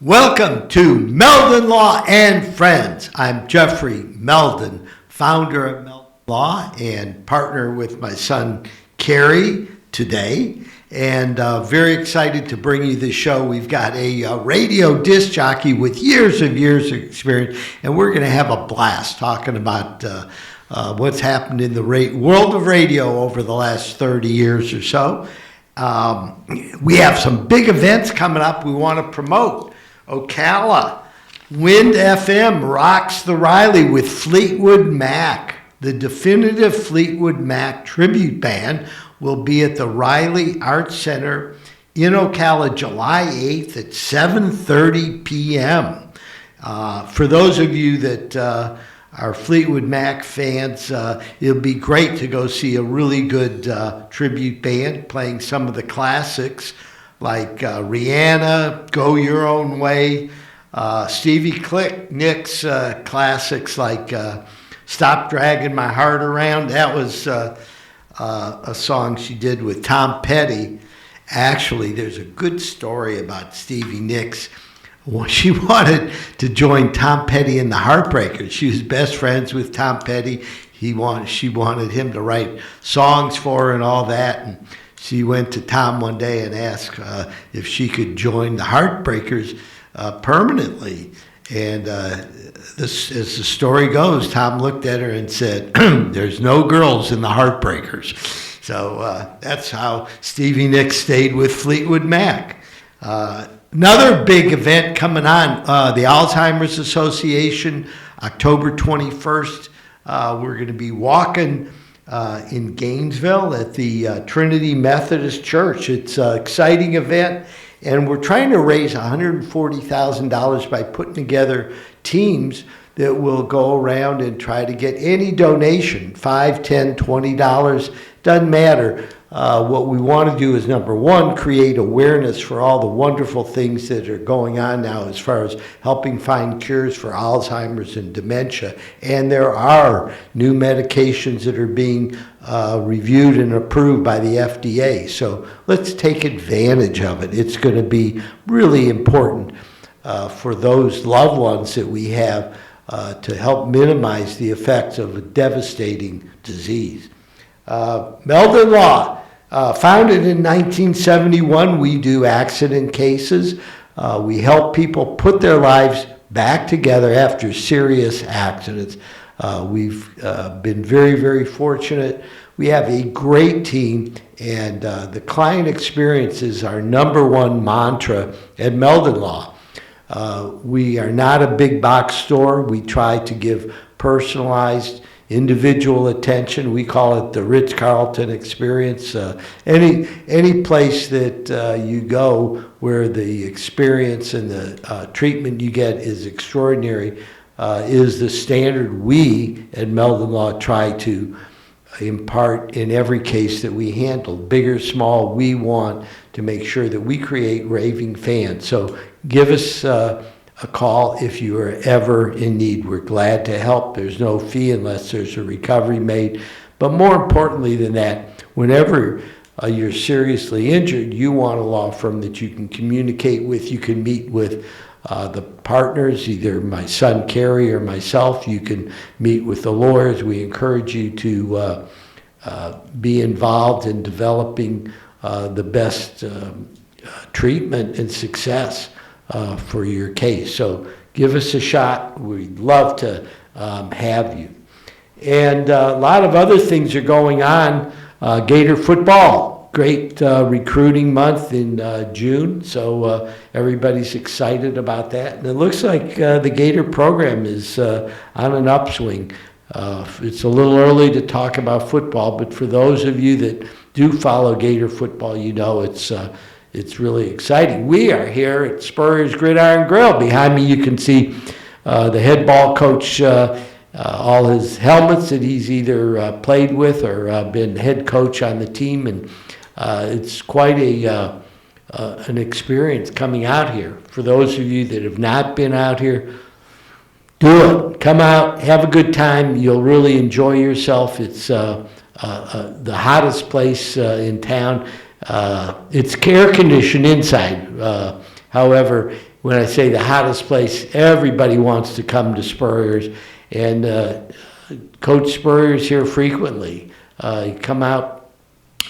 Welcome to Meldon Law and Friends. I'm Jeffrey Meldon, founder of Meldon Law and partner with my son Kerry today. And very excited to bring you this show. We've got a radio disc jockey with years of experience, and we're going to have a blast talking about what's happened in the world of radio over the last 30 years or so. We have some big events coming up we want to promote. Ocala, Wind FM rocks the Riley with Fleetwood Mac. The definitive Fleetwood Mac tribute band will be at the Riley Arts Center in Ocala, July 8th at 7:30 p.m. For those of you that are Fleetwood Mac fans, it'll be great to go see a really good tribute band playing some of the classics like Rihanna, Go Your Own Way, Stevie Nicks classics like Stop Dragging My Heart Around. That was a song she did with Tom Petty. Actually, there's a good story about Stevie Nicks. Well, she wanted to join Tom Petty and the Heartbreakers. She was best friends with Tom Petty. She wanted him to write songs for her and all that. And she went to Tom one day and asked if she could join the Heartbreakers permanently. And as the story goes, Tom looked at her and said, "There's no girls in the Heartbreakers." So that's how Stevie Nicks stayed with Fleetwood Mac. Another big event coming on, the Alzheimer's Association, October 21st. We're going to be walking in Gainesville at the Trinity Methodist Church. It's an exciting event, and we're trying to raise $140,000 by putting together teams that will go around and try to get any donation, $5, $10, $20, doesn't matter. What we want to do is, number one, create awareness for all the wonderful things that are going on now as far as helping find cures for Alzheimer's and dementia. And there are new medications that are being reviewed and approved by the FDA. So let's take advantage of it. It's going to be really important for those loved ones that we have to help minimize the effects of a devastating disease. Meldon Law. Founded in 1971, we do accident cases. We help people put their lives back together after serious accidents. We've been very, very fortunate. We have a great team, and the client experience is our number one mantra at Meldon Law. We are not a big box store. We try to give personalized individual attention. We call it the Ritz-Carlton experience. Any place that you go where the experience and the treatment you get is extraordinary is the standard we at Meldon Law try to impart in every case that we handle. Big or small, we want to make sure that we create raving fans. So give us a call if you are ever in need. We're glad to help. There's no fee unless there's a recovery made. But more importantly than that, whenever you're seriously injured, you want a law firm that you can communicate with. You can meet with the partners, either my son Kerry or myself. You can meet with the lawyers. We encourage you to be involved in developing the best treatment and success for your case. So give us a shot. We'd love to have you. And a lot of other things are going on. Gator football, great recruiting month in June. So everybody's excited about that. And it looks like the Gator program is on an upswing. It's a little early to talk about football, but for those of you that do follow Gator football, you know it's really exciting. We are here at Spurrier's Gridiron Grill. Behind me you can see the head ball coach, all his helmets that he's either played with or been head coach on the team. And it's quite an experience coming out here. For those of you that have not been out here, do it. Come out, have a good time. You'll really enjoy yourself. It's the hottest place in town. It's air conditioned inside. However, when I say the hottest place, everybody wants to come to Spurrier's, and Coach Spurrier's here frequently. Come out,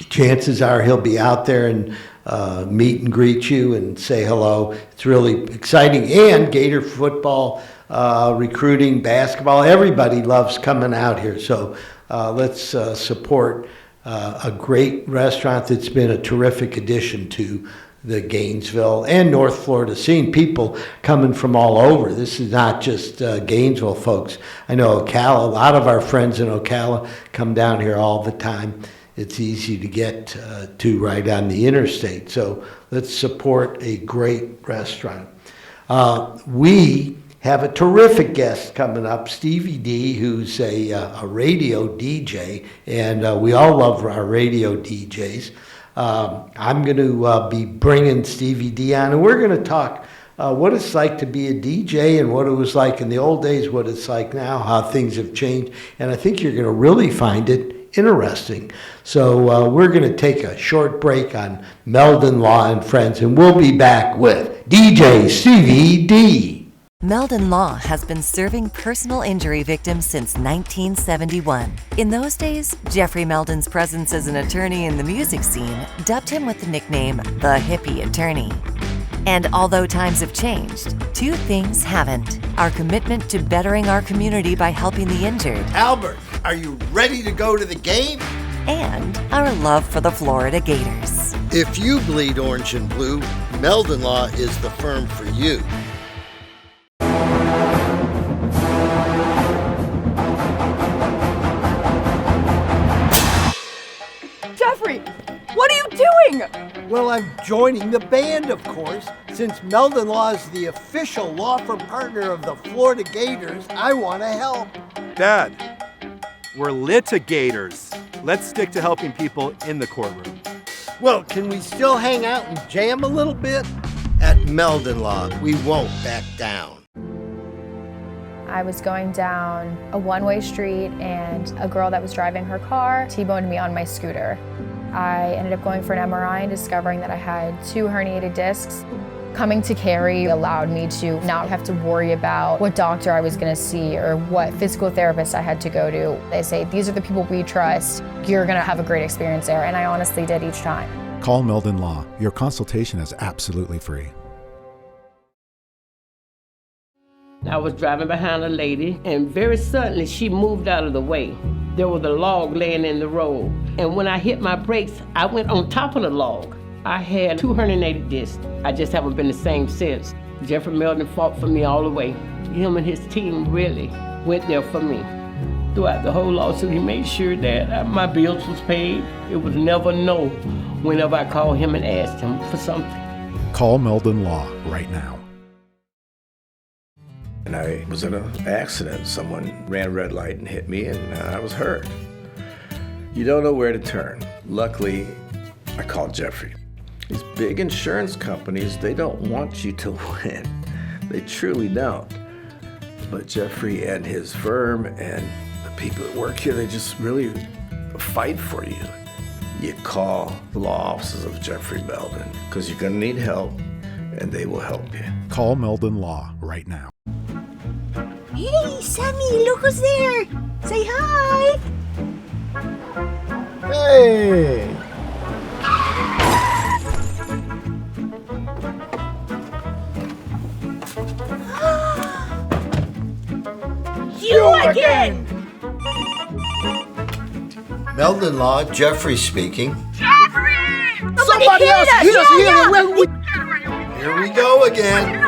chances are he'll be out there and meet and greet you and say hello. It's really exciting. And Gator football, recruiting, basketball, everybody loves coming out here. So let's support a great restaurant that's been a terrific addition to the Gainesville and North Florida scene. People coming from all over. This is not just Gainesville folks. I know Ocala, a lot of our friends in Ocala come down here all the time. It's easy to get to right on the interstate. So let's support a great restaurant. We have a terrific guest coming up, Stevie D, who's a radio DJ, and we all love our radio DJs. I'm going to be bringing Stevie D on, and we're going to talk what it's like to be a DJ and what it was like in the old days, what it's like now, how things have changed, and I think you're going to really find it interesting. So we're going to take a short break on Meldon Law and Friends, and we'll be back with DJ Stevie D. Meldon Law has been serving personal injury victims since 1971. In those days, Jeffrey Meldon's presence as an attorney in the music scene dubbed him with the nickname the Hippie Attorney. And although times have changed, two things haven't: our commitment to bettering our community by helping the injured, Albert, are you ready to go to the game? and our love for the Florida Gators. If you bleed orange and blue, Meldon Law is the firm for you. Jeffrey, what are you doing? Well, I'm joining the band, of course. Since Meldon Law is the official law firm partner of the Florida Gators, I want to help. Dad, we're litigators. Let's stick to helping people in the courtroom. Well, can we still hang out and jam a little bit? At Meldon Law, we won't back down. I was going down a one-way street and a girl that was driving her car T-boned me on my scooter. I ended up going for an MRI and discovering that I had 2 herniated discs. Coming to Cary allowed me to not have to worry about what doctor I was going to see or what physical therapist I had to go to. They say, these are the people we trust. You're going to have a great experience there, and I honestly did each time. Call Meldon Law. Your consultation is absolutely free. I was driving behind a lady, and very suddenly she moved out of the way. There was a log laying in the road, and when I hit my brakes, I went on top of the log. I had 2 herniated discs. I just haven't been the same since. Jeffrey Meldon fought for me all the way. Him and his team really went there for me. Throughout the whole lawsuit, he made sure that my bills was paid. It was never no whenever I called him and asked him for something. Call Meldon Law right now. And I was in an accident. Someone ran a red light and hit me, and I was hurt. You don't know where to turn. Luckily, I called Jeffrey. These big insurance companies, they don't want you to win. They truly don't. But Jeffrey and his firm and the people that work here, they just really fight for you. You call the law offices of Jeffrey Meldon, because you're gonna need help, and they will help you. Call Meldon Law right now. Hey, Sammy, look who's there. Say hi. Hey! You again! Meldon Law, Jeffrey speaking. Jeffrey! Somebody else hit us Yeah. Here we go again.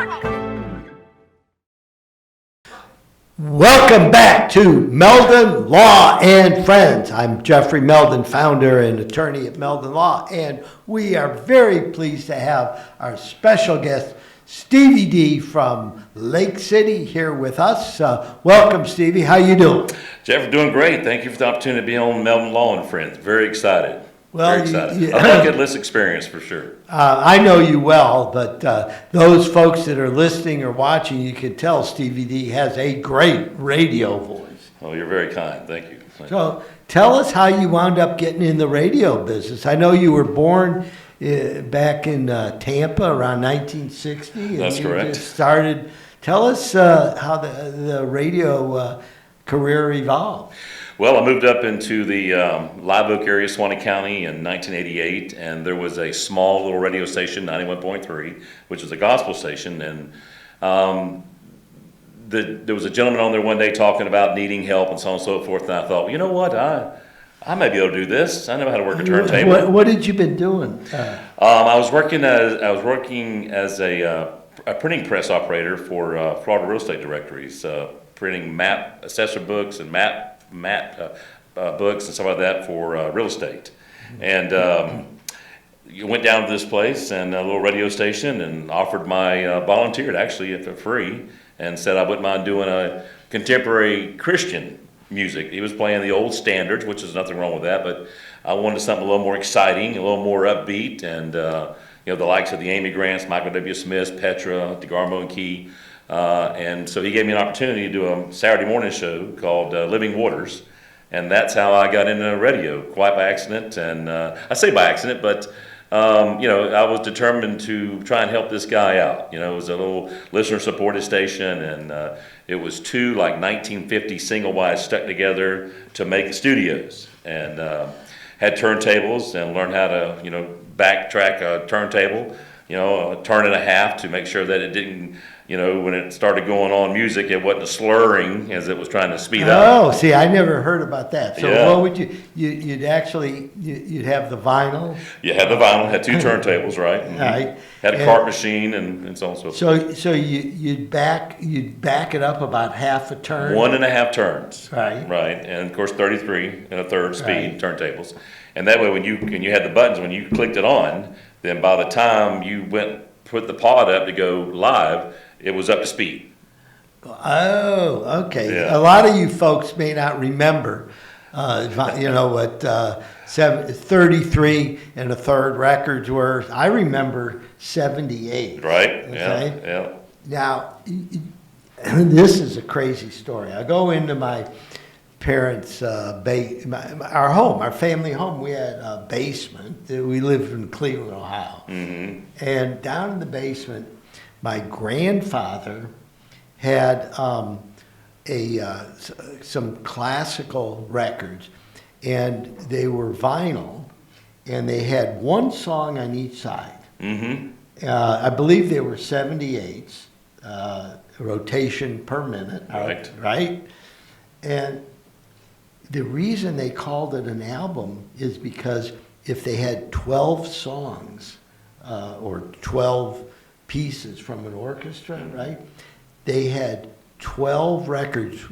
Welcome back to Meldon Law and Friends. I'm Jeffrey Meldon, founder and attorney at Meldon Law, and we are very pleased to have our special guest, Stevie D from Lake City, here with us. Welcome, Stevie. How you doing? Jeff, doing great. Thank you for the opportunity to be on Meldon Law and Friends. Very excited. Well, Very excited. A bucket list experience for sure. I know you well, but those folks that are listening or watching, you can tell Stevie D has a great radio voice. Oh, you're very kind. Thank you. So tell us how you wound up getting in the radio business. I know you were born back in Tampa around 1960. And That's correct. Just started. Tell us how the radio career evolved. Well, I moved up into the Live Oak area, Swanee County, in 1988, and there was a small little radio station, 91.3, which was a gospel station, and there was a gentleman on there one day talking about needing help and so on and so forth, and I thought, well, you know what, I may be able to do this. I know how to work a turntable. What had you been doing? I was working as a printing press operator for Florida real estate directories, printing map assessor books and map books and stuff like that for real estate. And you went down to this place and a little radio station and offered volunteered actually for free, and said I wouldn't mind doing a contemporary Christian music. He was playing the old standards, which is nothing wrong with that, but I wanted something a little more exciting, a little more upbeat, and the likes of the Amy Grants, Michael W. Smiths, Petra, DeGarmo and Key. And so he gave me an opportunity to do a Saturday morning show called Living Waters, and that's how I got into radio, quite by accident. And I say by accident, but I was determined to try and help this guy out. It was a little listener-supported station, and it was two 1950 single wides stuck together to make studios, and had turntables and learned how to backtrack a turntable, a turn and a half to make sure that it didn't. When it started going on music, it wasn't slurring as it was trying to speed up. Oh, see, I never heard about that. So Yeah. what would you'd have the vinyl? You had the vinyl, had two turntables, right? Right. Had a cart machine and so on and so forth. So you'd back it up about half a turn? 1.5 turns. Right. Right, and of course 33 and a third speed Right. turntables. And that way when you had the buttons, when you clicked it on, then by the time you put the pod up to go live, it was up to speed. Oh, okay. Yeah. A lot of you folks may not remember, what 33 and a third records were. I remember 78. Right, Okay? yeah. Now, this is a crazy story. I go into my parents' our home, our family home. We had a basement. We lived in Cleveland, Ohio. Mm-hmm. And down in the basement, my grandfather had some classical records, and they were vinyl, and they had one song on each side. Mm-hmm. I believe they were 78s, rotation per minute. Right. Right? And the reason they called it an album is because if they had 12 songs or 12 pieces from an orchestra, right? They had 12 records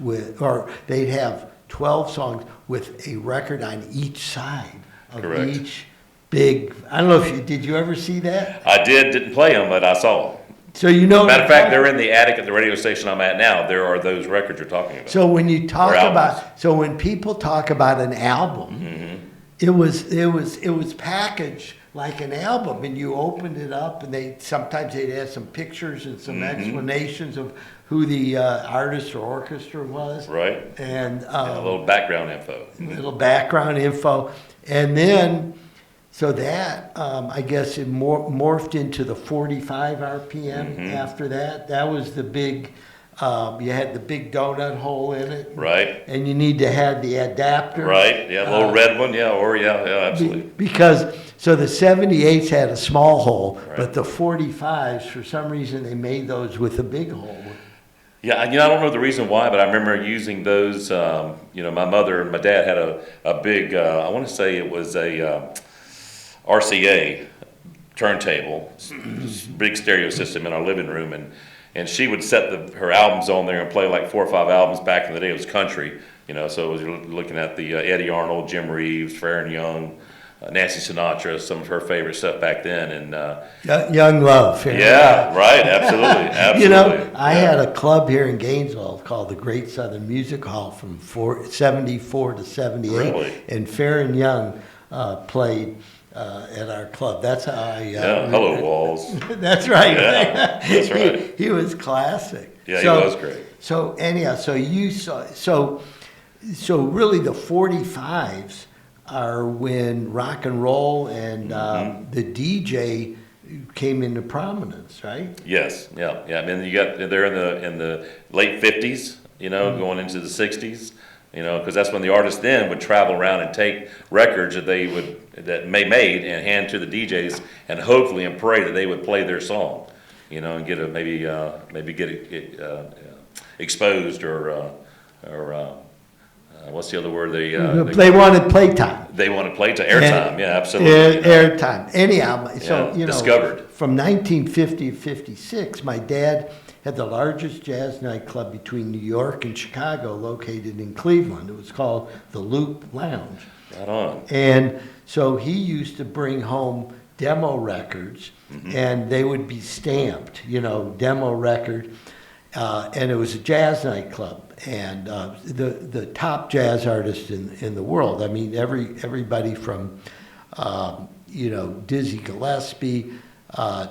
they'd have 12 songs with a record on each side of Correct. each big. I don't know if did you ever see that? I didn't play them, but I saw them. So Matter of fact, they're in the attic at the radio station I'm at now. There are those records you're talking about. So when you talk Or albums. when people talk about an album, Mm-hmm. it was packaged like an album, and you opened it up, and sometimes they'd have some pictures and some explanations of who the artist or orchestra was. Right. And a little background info. little background info, and then. So that, I guess, it morphed into the 45 RPM after that. That was the big, you had the big donut hole in it. Right. And you need to have the adapter. Right, yeah, a little red one, absolutely. So the 78s had a small hole, Right. but the 45s, for some reason, they made those with a big hole. Yeah, I don't know the reason why, but I remember using those, my mother and my dad had a big, I want to say it was a RCA turntable, big stereo system in our living room, and she would set her albums on there and play like 4 or 5 albums. Back in the day, it was country, so it was looking at the Eddie Arnold, Jim Reeves, Farron Young, Nancy Sinatra, some of her favorite stuff back then, and Young Love. yeah, right, absolutely. I had a club here in Gainesville called the Great Southern Music Hall from 74 to 78, Really? and Farron Young played at our club. That's how I. Hello Walls. That's right. Yeah, that's right. He was classic. Yeah, he was great. So anyhow, so you saw. So so really the 45s are when rock and roll and the DJ came into prominence, right? Yes, yeah. I mean, they're in the late 50s, going into the 60s, because that's when the artists then would travel around and take records that they made and hand to the DJs, and hopefully and pray that they would play their song, and get get it exposed or what's the other word? They wanted playtime. They wanted playtime, airtime. Yeah, absolutely. Airtime. Anyhow, so discovered from 1950 to 56, my dad had the largest jazz nightclub between New York and Chicago, located in Cleveland. It was called the Loop Lounge. Right on. And so he used to bring home demo records, and they would be stamped, demo record. And it was a jazz nightclub, and the top jazz artists in the world. I mean, everybody from Dizzy Gillespie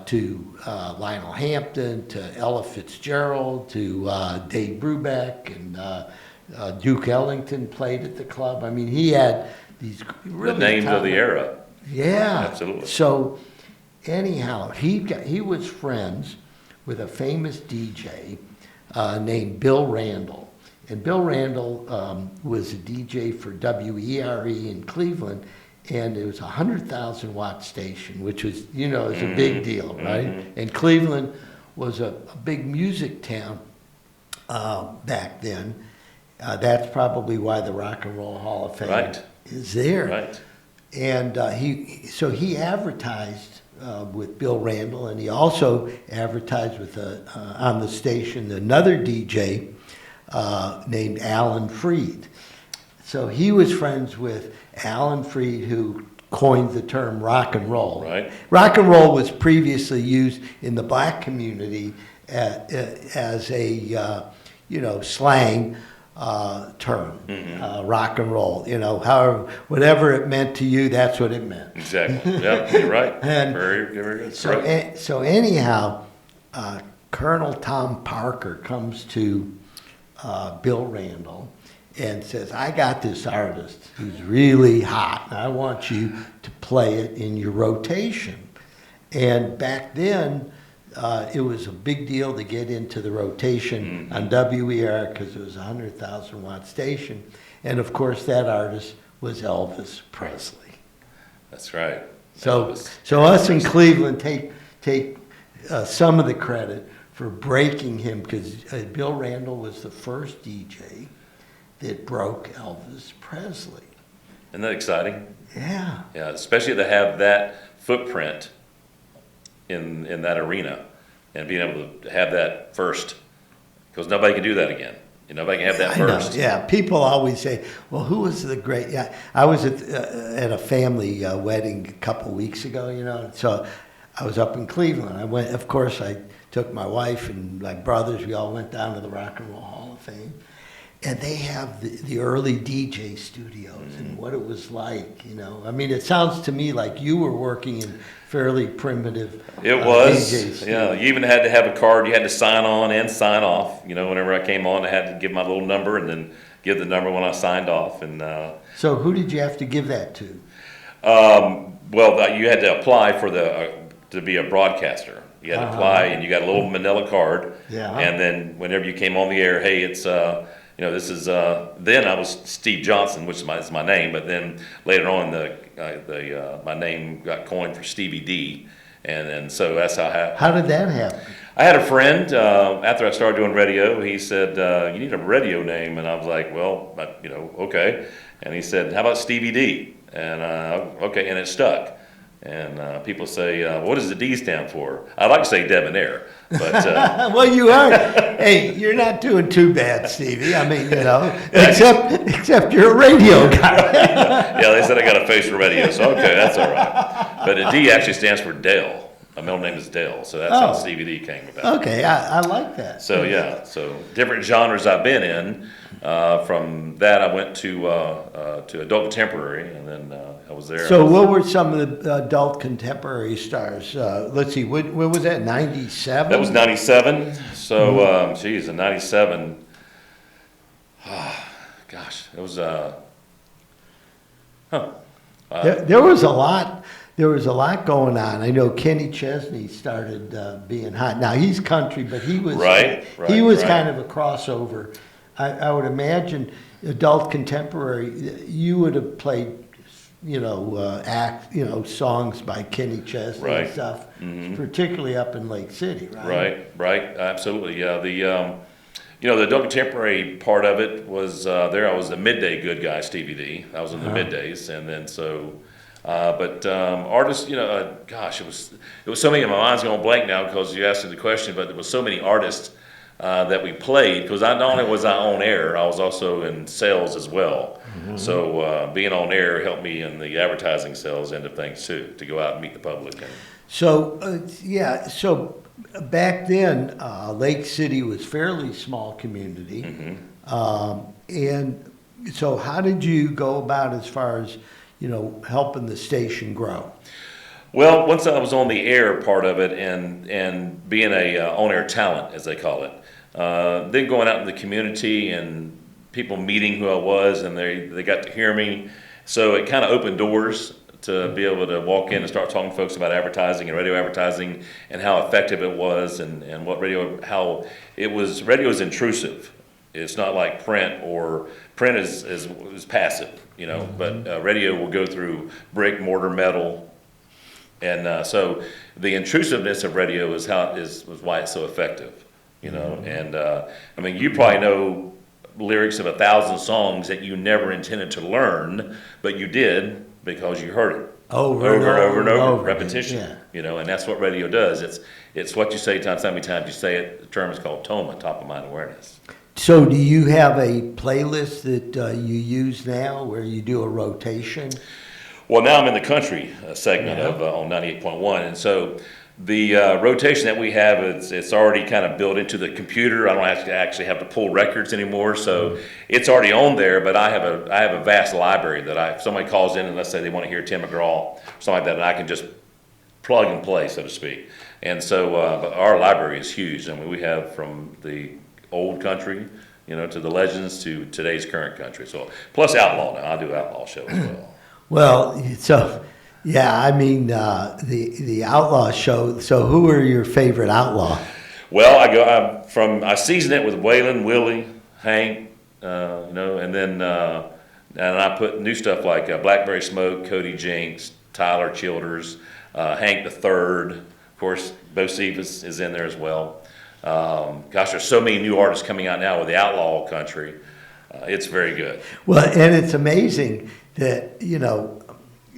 to Lionel Hampton to Ella Fitzgerald to Dave Brubeck, and Duke Ellington played at the club. I mean, he had these really the names of the era. Yeah, absolutely. So anyhow, he was friends with a famous DJ named Bill Randall. And Bill Randall was a DJ for WERE in Cleveland, and it was a 100,000 watt station, which was, is a big deal, right? And Cleveland was a big music town back then. That's probably why the Rock and Roll Hall of Fame is there. Right. And he advertised with Bill Randall, and he also advertised with on the station another DJ named Alan Freed. So he was friends with Alan Freed, who coined the term rock and roll. Right. Rock and roll was previously used in the black community as a slang term, rock and roll. However, whatever it meant to you, that's what it meant. Exactly. Yeah, you're right. And very good. So anyhow, Colonel Tom Parker comes to Bill Randall and says, "I got this artist who's really hot, and I want you to play it in your rotation." And back then, it was a big deal to get into the rotation on WER because it was a 100,000 watt station. And of course, that artist was Elvis Presley. That's right. So us in Cleveland take some of the credit for breaking him, because Bill Randall was the first DJ that broke Elvis Presley. Isn't that exciting? Yeah. Yeah, especially to have that footprint in that arena and being able to have that first, because nobody can do that again. Nobody can have that first. Yeah, people always say, "Well, who was the great?" Yeah, I was at a family wedding a couple weeks ago. So I was up in Cleveland. I went. Of course, I took my wife and my brothers. We all went down to the Rock and Roll Hall of Fame, and they have the early DJ studios and what it was like. I mean, it sounds to me like you were working in fairly primitive. It was, DJ studios. yeah. You even had to have a card. You had to sign on and sign off. Whenever I came on, I had to give my little number and then give the number when I signed off. And so, who did you have to give that to? Well, you had to apply for to be a broadcaster. You had to apply, and you got a little manila card. Yeah. And then whenever you came on the air, hey, it's this is. Then I was Steve Johnson, which is my name. But then later on, my name got coined for Stevie D, and then so that's how. How did that happen? I had a friend after I started doing radio. He said, "You need a radio name," and I was like, "Well, okay." And he said, "How about Stevie D?" And okay, and it stuck. And people say, "What does the D stand for?" I like to say debonair, but well, you are. Hey, you're not doing too bad, Stevie. I mean, except you're a radio guy. Yeah, they said I got a face for radio, so okay, that's all right. But the D actually stands for Dale. My middle name is Dale, so that's how Stevie D came about. Okay, I like that. So yeah, so different genres I've been in. From that, I went to adult contemporary, and then I was there. So what were some of the adult contemporary stars? Let's see, what was that, 97? That was 97. So, in 97, gosh, it was There was a lot. There was a lot going on. I know Kenny Chesney started being hot. Now he's country, but he was he was kind of a crossover. I would imagine adult contemporary. You would have played, songs by Kenny Chesney and stuff, particularly up in Lake City, right? Right, absolutely. Yeah, the adult contemporary part of it was there. I was the midday good guy, Stevie D. I was in the middays, and then artists, gosh, it was so many. My mind's going blank now because you asked me the question, but there was so many artists that we played, because not only was I on air, I was also in sales as well. So being on air helped me in the advertising sales end of things too, to go out and meet the public. So back then, Lake City was fairly small community, and so how did you go about as far as helping the station grow? Well, once I was on the air part of it and being a on-air talent, as they call it, then going out in the community and people meeting who I was, and they got to hear me. So it kind of opened doors to be able to walk in and start talking to folks about advertising and radio advertising and how effective it was, and what radio is intrusive. It's not like print is passive, but radio will go through brick, mortar, metal. And so the intrusiveness of radio was why it's so effective, And you probably know lyrics of 1,000 songs that you never intended to learn, but you did because you heard it over and over, repetition. And that's what radio does. It's what you say times how many times you say it. The term is called TOMA, top of mind awareness. So do you have a playlist that you use now where you do a rotation? Well, now I'm in the country segment of on 98.1, and so the rotation that we have, it's already kind of built into the computer. I don't actually have to pull records anymore, so it's already on there. But I have a vast library that if somebody calls in and let's say they want to hear Tim McGraw, something like that, and I can just plug and play, so to speak. And so, but our library is huge. I mean, we have from the old country, to the legends to today's current country. So plus Outlaw now. I do Outlaw show as well. Well, so the Outlaw show. So who are your favorite Outlaw? Well, I season it with Waylon, Willie, Hank, and then and I put new stuff like Blackberry Smoke, Cody Jinks, Tyler Childers, Hank the Third. Of course, Bo Stevens is in there as well. There's so many new artists coming out now with the Outlaw country. It's very good. Well, and it's amazing that,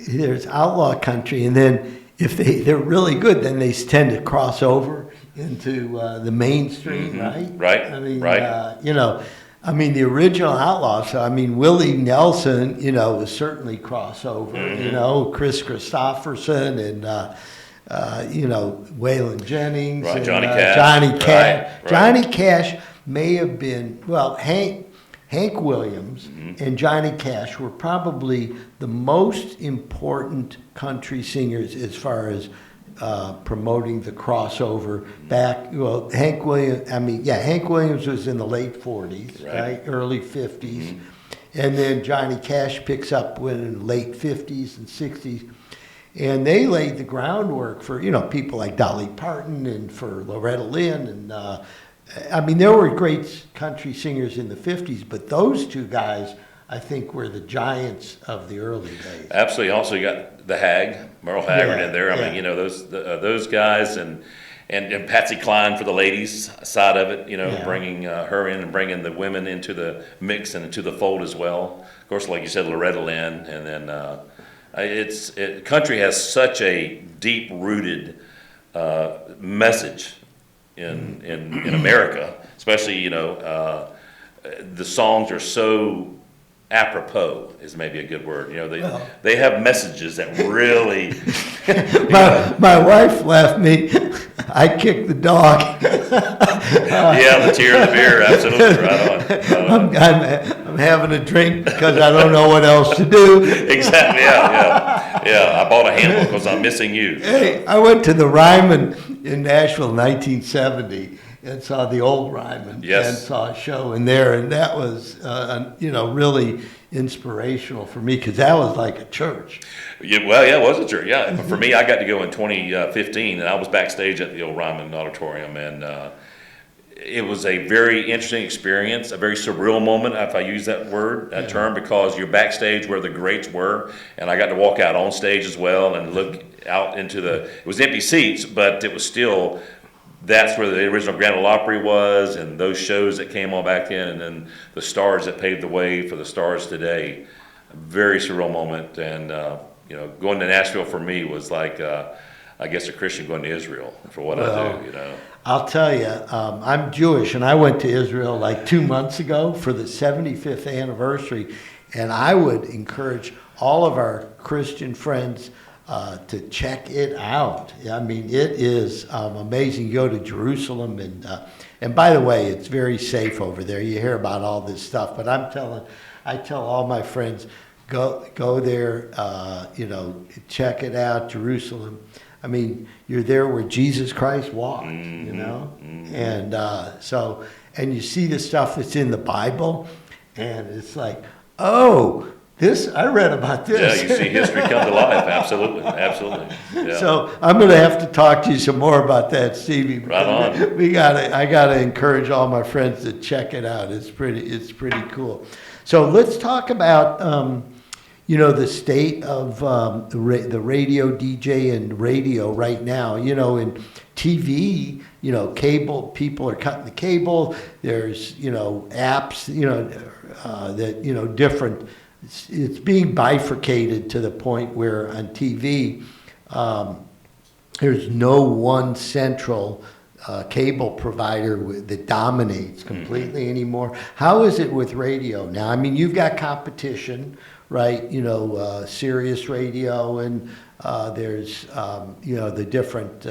there's Outlaw country, and then if they're really good, then they tend to cross over into the mainstream, right? Right. The original Outlaw, so Willie Nelson, was certainly crossover, Chris Christopherson and Waylon Jennings, right, and Johnny Cash. Johnny Cash. Right. Johnny Cash may have been, Hank Williams and Johnny Cash were probably the most important country singers as far as promoting the crossover back. Well, Hank Williams was in the late 40s, right? Early 50s. And then Johnny Cash picks up in the late 50s and 60s. And they laid the groundwork for, people like Dolly Parton and for Loretta Lynn. And, there were great country singers in the 50s, but those two guys, I think, were the giants of the early days. Absolutely. Also, you got the Hag, Merle Haggard in there. Those guys and Patsy Cline for the ladies side of it, bringing her in and bringing the women into the mix and into the fold as well. Of course, like you said, Loretta Lynn, and then country has such a deep-rooted message in America, especially the songs are so apropos is maybe a good word. They have messages that really. My wife left me. I kicked the dog. The tear of the beer, absolutely right on. I'm having a drink because I don't know what else to do. Exactly. Yeah. I bought a handle because I'm missing you. Hey, I went to the Ryman in Nashville in 1970, and saw the old Ryman Yes. and saw a show in there, and that was really inspirational for me because that was like a church. Yeah, well, yeah, it was a church. Yeah, but for me, I got to go in 2015, and I was backstage at the old Ryman Auditorium, and it was a very interesting experience, a very surreal moment, if I use that term, because you're backstage where the greats were, and I got to walk out on stage as well and look out into it was empty seats, but it was still, that's where the original Grand Ole Opry was, and those shows that came on back then, and then the stars that paved the way for the stars today. A very surreal moment, and going to Nashville for me was like, I guess a Christian going to Israel for what I do, I'll tell you, I'm Jewish, and I went to Israel like 2 months ago for the 75th anniversary, and I would encourage all of our Christian friends to check it out. I mean, it is amazing. You go to Jerusalem, and by the way, it's very safe over there. You hear about all this stuff, but I tell all my friends, go there, check it out, Jerusalem. I mean, you're there where Jesus Christ walked, and and you see the stuff that's in the Bible, and it's like, oh, I read about this. Yeah, you see history come to life. Absolutely. Yeah. So I'm going to have to talk to you some more about that, Stevie. Right on. I gotta encourage all my friends to check it out. It's pretty cool. So let's talk about the state of the radio DJ and radio right now. In TV, cable, people are cutting the cable. There's apps, that different. It's being bifurcated to the point where on TV, there's no one central cable provider that dominates completely anymore. How is it with radio now? I mean, you've got competition, right? Sirius Radio, and there's the different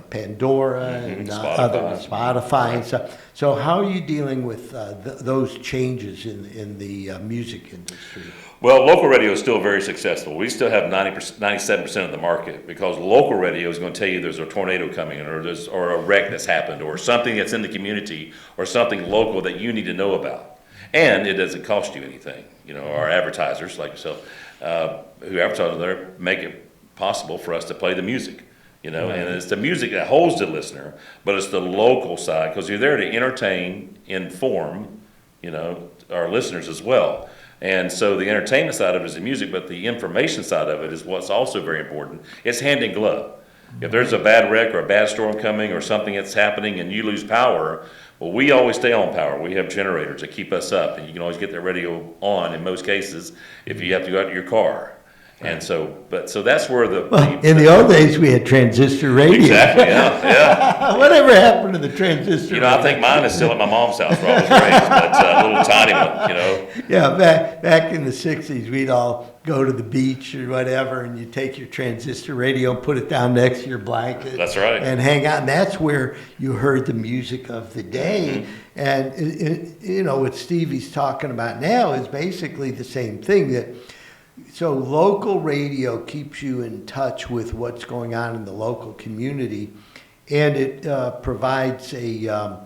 Pandora and Spotify and stuff. So how are you dealing with those changes in the music industry? Well, local radio is still very successful. We still have 97% of the market because local radio is going to tell you there's a tornado coming in, or a wreck that's happened, or something that's in the community, or something local that you need to know about. And it doesn't cost you anything. Our advertisers like yourself, who advertise there, make it possible for us to play the music. And it's the music that holds the listener, but it's the local side, because you're there to entertain, inform, our listeners as well. And so the entertainment side of it is the music, but the information side of it is what's also very important. It's hand in glove. If there's a bad wreck or a bad storm coming or something that's happening and you lose power, well, we always stay on power. We have generators that keep us up, and you can always get the radio on in most cases if you have to go out to your car. And so that's where in the old days we had transistor radio. Exactly, yeah. Whatever happened to the transistor radio? I think mine is still at my mom's house where I was raised, but a little tiny one, Yeah, back in the 60s, we'd all go to the beach or whatever, and you take your transistor radio and put it down next to your blanket. That's right. And hang out, and that's where you heard the music of the day. Mm-hmm. And what Stevie's talking about now is basically the same thing. So local radio keeps you in touch with what's going on in the local community, and it provides a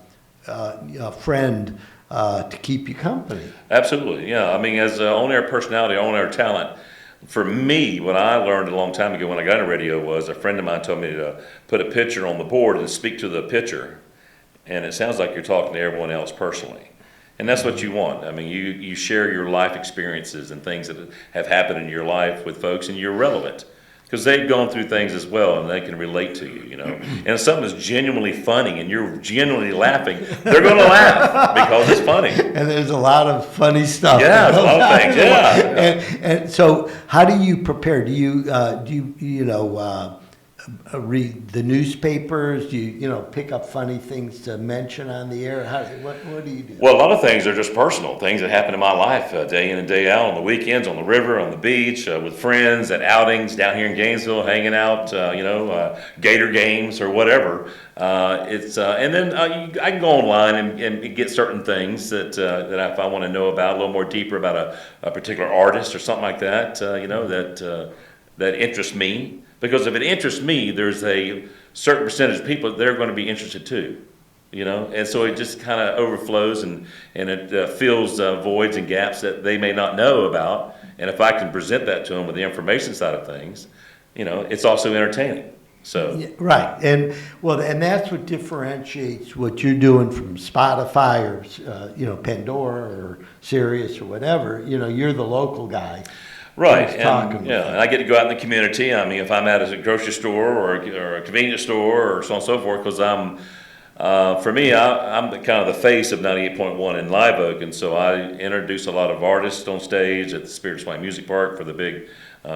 friend to keep you company. Absolutely, yeah. I mean, as an on-air personality, on-air talent, for me, what I learned a long time ago when I got into radio was a friend of mine told me to put a pitcher on the board and speak to the pitcher, and it sounds like you're talking to everyone else personally. And that's what you want. I mean, you share your life experiences and things that have happened in your life with folks, and you're relevant because they've gone through things as well, and they can relate to you, And if something is genuinely funny and you're genuinely laughing, they're going to laugh because it's funny. And there's a lot of funny stuff. Yeah, there's a lot of things, yeah. And so how do you prepare? Do you read the newspapers? Do you pick up funny things to mention on the air? What do you do? Well, a lot of things are just personal things that happen in my life, day in and day out, on the weekends, on the river, on the beach, with friends, at outings down here in Gainesville, hanging out, Gator games or whatever. And then I can go online and get certain things that if I want to know about a little more deeper about a particular artist or something like that, that interests me. Because if it interests me, there's a certain percentage of people that are going to be interested too. and so it just kind of overflows and it fills voids and gaps that they may not know about. And if I can present that to them with the information side of things, it's also entertaining. So Yeah, right, and that's what differentiates what you're doing from Spotify or Pandora or Sirius or whatever. You're the local guy. Right, who's talking with and I get to go out in the community. I mean, if I'm at a grocery store or a convenience store or so on and so forth, because I'm kind of the face of 98.1 in Live Oak, and so I introduce a lot of artists on stage at the Spirit of Swing Music Park for the big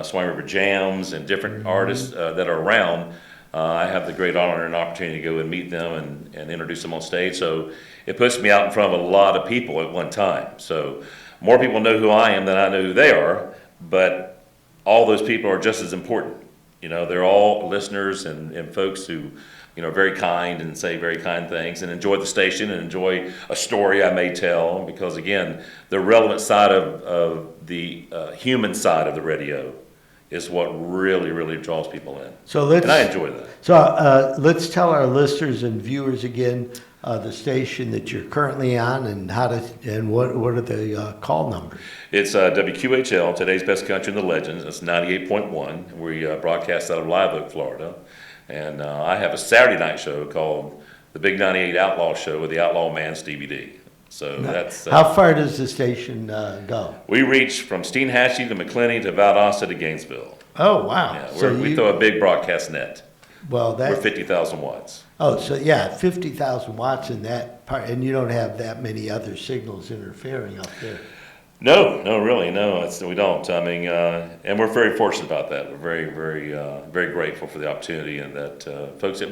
Swing River Jams and different artists that are around. I have the great honor and opportunity to go and meet them and introduce them on stage. So it puts me out in front of a lot of people at one time. So more people know who I am than I know who they are, but all those people are just as important. They're all listeners and folks who very kind and say very kind things and enjoy the station and enjoy a story I may tell, because again, the relevant side of the human side of the radio is what really, really draws people in. And I enjoy that. So let's tell our listeners and viewers again the station that you're currently on and what are the call numbers. It's WQHL, Today's Best Country in the Legends. It's 98.1. We broadcast out of Live Oak, Florida. And I have a Saturday night show called the Big 98 Outlaw Show with the Outlaw man, Stevie D. So that's... How far does the station go? We reach from Steenhatchee to McClenny to Valdosta to Gainesville. Oh, wow. Yeah, we throw a big broadcast net. Well, we're 50,000 watts. Oh, so yeah, 50,000 watts in that part, and you don't have that many other signals interfering up there. No, really, no, we don't. I mean, and we're very fortunate about that. We're very, very, very grateful for the opportunity and that folks that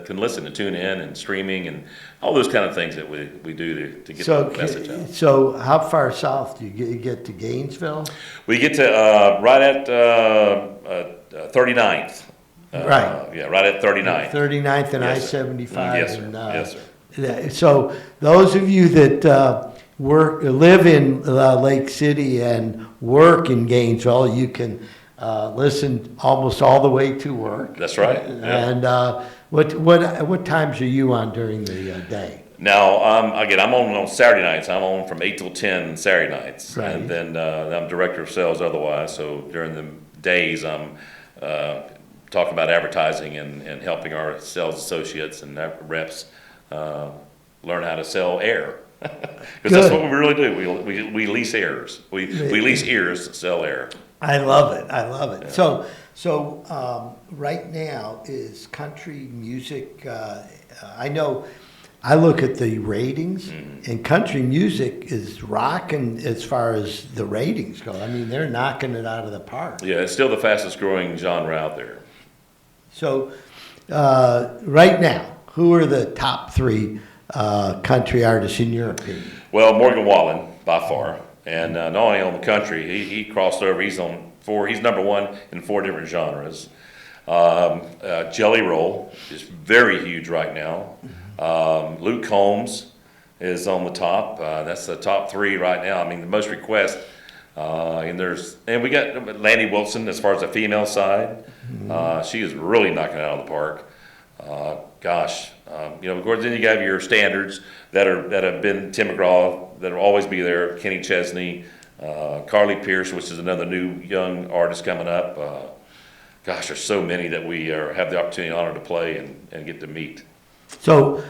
can listen and tune in and streaming and all those kind of things that we do to get the message out. So how far south do you get to Gainesville? We get to right at 39th. Right. Yeah, right at 39th. 39th and Yes, sir. I-75. Yes, sir. And, Yes, sir. So those of you that live in Lake City and work in Gainesville, you can listen almost all the way to work. That's right. Yeah. And what times are you on during the day? Now, again, I'm on Saturday nights. I'm on from 8 till 10 Saturday nights. Right. And then I'm director of sales otherwise. So during the days, I'm talking about advertising and helping our sales associates and reps learn how to sell air. Because that's what we really do. We lease airs. We lease ears, sell air. I love it. Yeah. So right now is country music. I know. I look at the ratings, and country music is rocking as far as the ratings go. I mean, they're knocking it out of the park. Yeah, it's still the fastest growing genre out there. So right now, who are the top three country artists in your opinion? Well, Morgan Wallen by far, and not only on the country, he crossed over. He's number one in 4 different genres. Jelly Roll is very huge right now. Luke Combs is on the top. That's the top 3 right now. I mean, the most requests. And we got Landy Wilson as far as the female side. She is really knocking it out of the park. Of course, then you have your standards that have been Tim McGraw, that'll always be there. Kenny Chesney, Carly Pierce, which is another new young artist coming up. There's so many that we have the opportunity and honor to play and get to meet. So,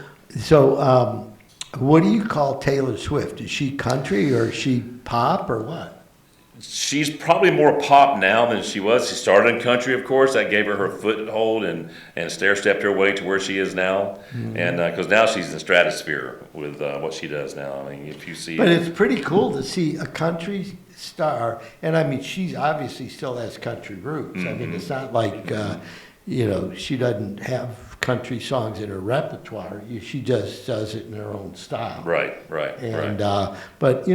what do you call Taylor Swift? Is she country or is she pop or what? She's probably more pop now than she was. She started in country, of course. That gave her foothold and stair-stepped her way to where she is now. And because now she's in the stratosphere with what she does now. I mean, if you see. But it's pretty cool to see a country star, and I mean, she obviously still has country roots. I mean, it's not like she doesn't have country songs in her repertoire. She just does it in her own style. Right. And but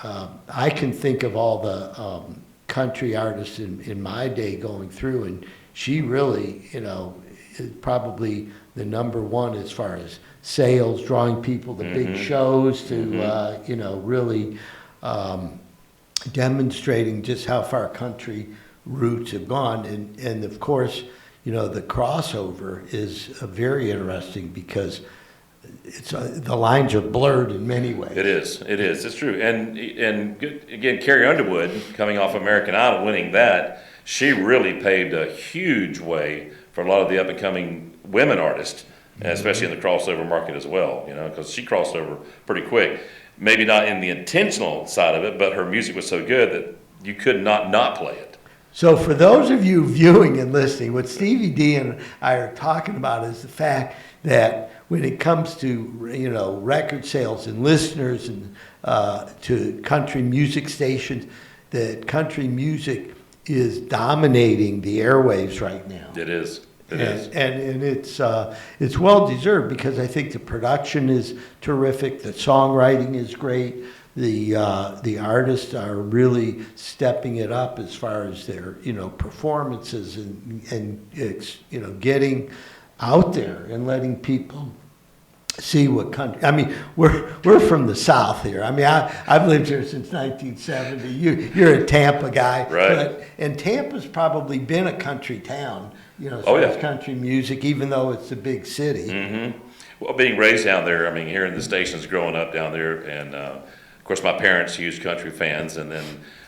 I can think of all the country artists in my day going through, and she really, is probably the number one as far as sales, drawing people to big shows, to really demonstrating just how far country roots have gone, and of course, the crossover is very interesting because the lines are blurred in many ways. It is. It's true. And again, Carrie Underwood, coming off American Idol, winning that, she really paved a huge way for a lot of the up-and-coming women artists, especially in the crossover market as well, because she crossed over pretty quick. Maybe not in the intentional side of it, but her music was so good that you could not play it. So for those of you viewing and listening, what Stevie D and I are talking about is the fact that when it comes to record sales and listeners and to country music stations, that country music is dominating the airwaves right now. It is. And it's well deserved, because I think the production is terrific, the songwriting is great, the artists are really stepping it up as far as their performances and getting out there and letting people see what country. I mean, we're from the South here. I mean, I've lived here since 1970. You're a Tampa guy, right? And Tampa's probably been a country town, as far as country music, even though it's a big city. Mm-hmm. Well, being raised down there, I mean, hearing the stations growing up down there, and of course my parents huge country fans, and then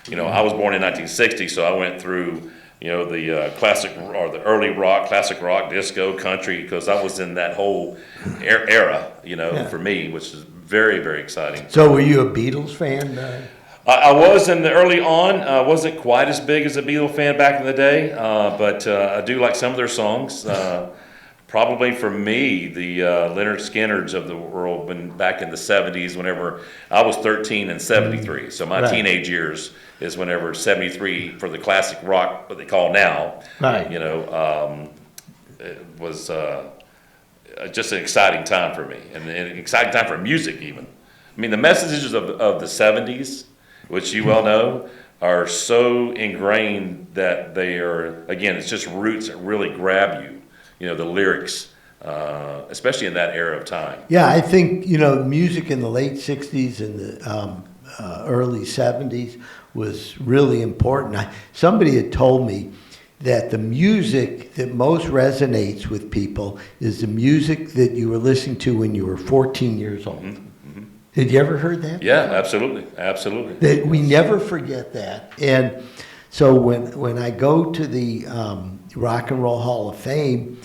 I was born in 1960, so I went through the classic or the early rock, classic rock, disco, country, because I was in that whole era, for me, which is very, very exciting. So were you a Beatles fan? I was in the early on. I wasn't quite as big as a Beatles fan back in the day, but I do like some of their songs. Probably for me, the Lynyrd Skynyrd's of the world, back in the 70s, whenever I was 13 and 73. So my teenage years is whenever 73 for the classic rock, what they call now. Right. It was just an exciting time for me, and an exciting time for music even. I mean, the messages of the 70s, which you well know, are so ingrained that they are, again, it's just roots that really grab you. The lyrics, especially in that era of time. Yeah, I think, music in the late 60s and the early 70s was really important. Somebody had told me that the music that most resonates with people is the music that you were listening to when you were 14 years old. Mm-hmm. Did you ever heard that? Yeah, absolutely. Absolutely. That we never forget that. And so when I go to the Rock and Roll Hall of Fame,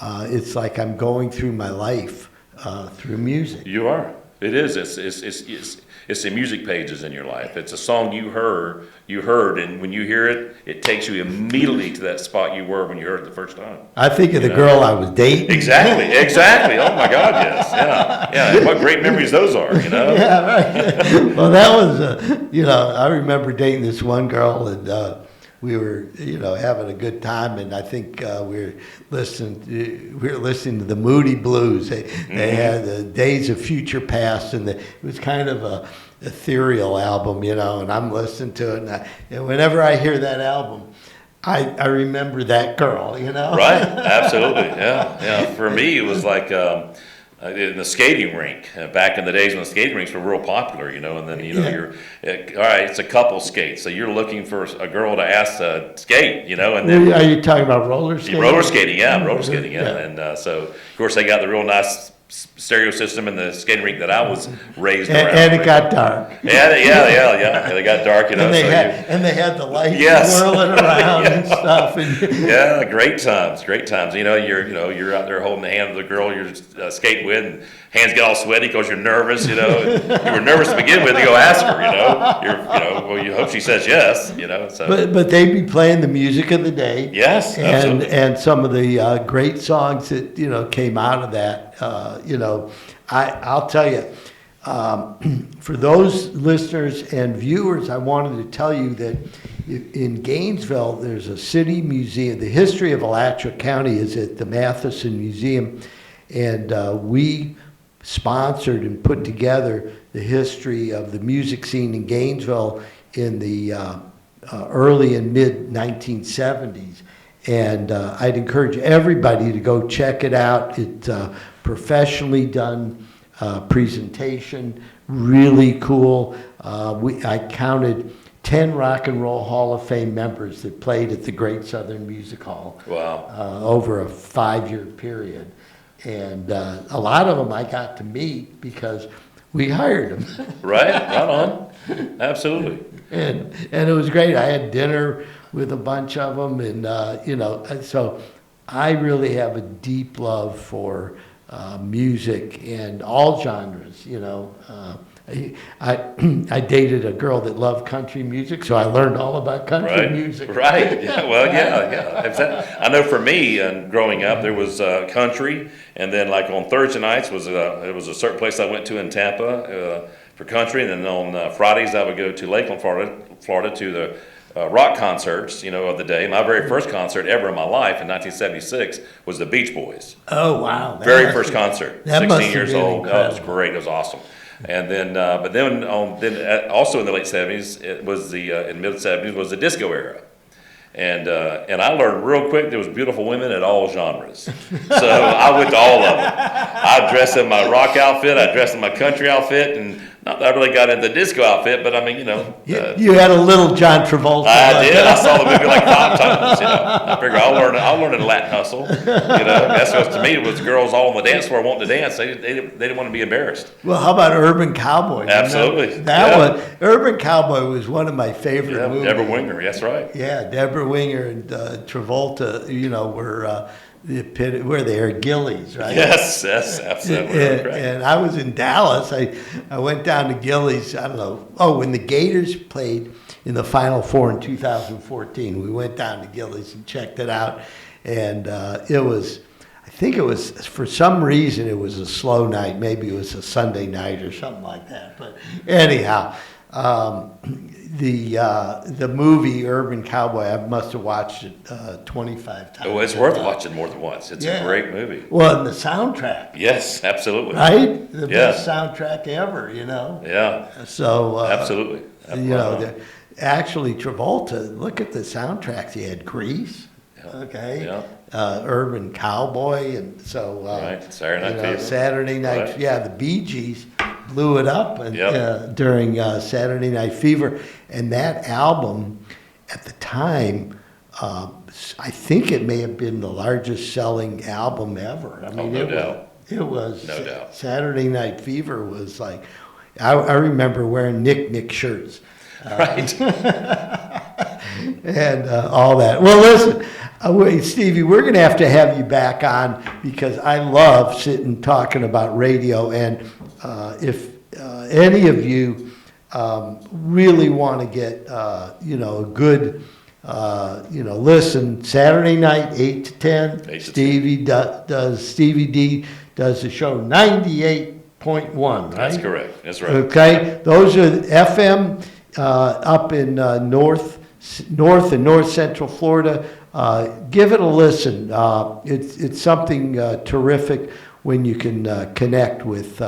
it's like I'm going through my life through music. You are. It is. It's the music pages in your life. It's a song you heard, and when you hear it, it takes you immediately to that spot you were when you heard it the first time. I think of the girl I was dating. Exactly. Oh my God, yes. Yeah. What great memories those are, Yeah, right. Well, that was, I remember dating this one girl, and we were, having a good time, and I think we were listening to the Moody Blues. They had the Days of Future Past, and it was kind of a ethereal album, and I'm listening to it, and whenever I hear that album, I remember that girl, Right, absolutely, yeah. For me, it was like in the skating rink, back in the days when the skating rinks were real popular, and then you're all right. It's a couple skate, so you're looking for a girl to ask to skate, and then are you talking about roller skating? Roller skating, yeah. And so of course they got the real nice stereo system in the skating rink that I was raised around. And it got dark. Yeah. They got dark, And they had the lights Yes. whirling around and stuff. Yeah, great times. You're out there holding the hand of the girl you're skating with, and hands get all sweaty because you're nervous. You were nervous to begin with. You go ask her. Well, you hope she says yes. So. But they'd be playing the music of the day. Yes, absolutely. And some of the great songs that came out of that. I'll tell you, for those listeners and viewers, I wanted to tell you that in Gainesville, there's a city museum. The history of Alachua County is at the Matheson Museum, and we sponsored and put together the history of the music scene in Gainesville in the early and mid 1970s. And I'd encourage everybody to go check it out. It's a professionally done presentation, really cool. I counted 10 Rock and Roll Hall of Fame members that played at the Great Southern Music Hall. Wow. Over a 5-year period. And a lot of them I got to meet because we hired them. Right on. Absolutely. And it was great. I had dinner with a bunch of them, and so I really have a deep love for music and all genres. I dated a girl that loved country music, so I learned all about country music. Right. Yeah. Well, yeah. I know for me, growing up, there was country, and then like on Thursday nights it was a certain place I went to in Tampa for country, and then on Fridays I would go to Lakeland, Florida, to the rock concerts, of the day. My very first concert ever in my life in 1976 was the Beach Boys. Oh, wow. Very first concert. That 16 years old. Incredible. Oh, it was great. It was awesome. And then, also in the late 70s, it was in mid 70s was the disco era. And I learned real quick there was beautiful women at all genres. So I went to all of them. I dressed in my rock outfit, I dressed in my country outfit, and not that I really got into the disco outfit, but I mean, you had a little John Travolta. I did. I saw the movie like 5 times. I figured I'll learn a Latin hustle. That's what to me it was girls all on the dance floor wanting to dance. They didn't want to be embarrassed. Well, how about Urban Cowboy? Absolutely. Urban Cowboy was one of my favorite movies. Deborah Winger. That's right. Yeah, Deborah Winger and Travolta. Were. Where they are Gillies, right? Yes, absolutely. And I was in Dallas. I went down to Gillies, I don't know. Oh, when the Gators played in the Final Four in 2014, we went down to Gillies and checked it out. And I think it was, for some reason, it was a slow night. Maybe it was a Sunday night or something like that. But anyhow, the movie Urban Cowboy, I must have watched it 25 times. Oh, it's worth watching more than once. It's a great movie. Well, and the soundtrack. Yes, absolutely. Right? The best soundtrack ever, Yeah. So absolutely. Actually Travolta, look at the soundtracks. He had Grease. Yeah. Okay. Yeah. Urban Cowboy, and so Saturday Night Fever. Saturday Night, right. Yeah, the Bee Gees blew it up during Saturday Night Fever, and that album at the time, I think it may have been the largest selling album ever. I mean, no doubt. It was. No doubt. Saturday Night Fever was like, I remember wearing Nick shirts. Right. And all that. Well, listen, Stevie, we're going to have you back on because I love sitting talking about radio. And if any of you really want to get, a good, listen, Saturday night, 8 to 10, Stevie D does the show 98.1, right? That's correct. That's right. Okay. Those are FM up in North and North Central Florida. Give it a listen. It's something terrific when you can connect with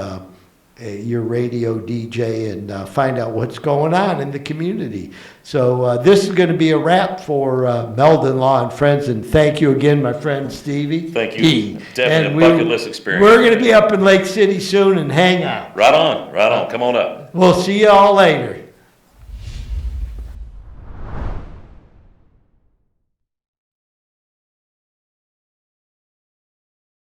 your radio DJ and find out what's going on in the community. So this is going to be a wrap for Meldon Law and Friends, and thank you again, my friend Stevie. Thank you. Definitely a bucket list experience. We're going to be up in Lake City soon, and hang out. Right on. Come on up. We'll see you all later.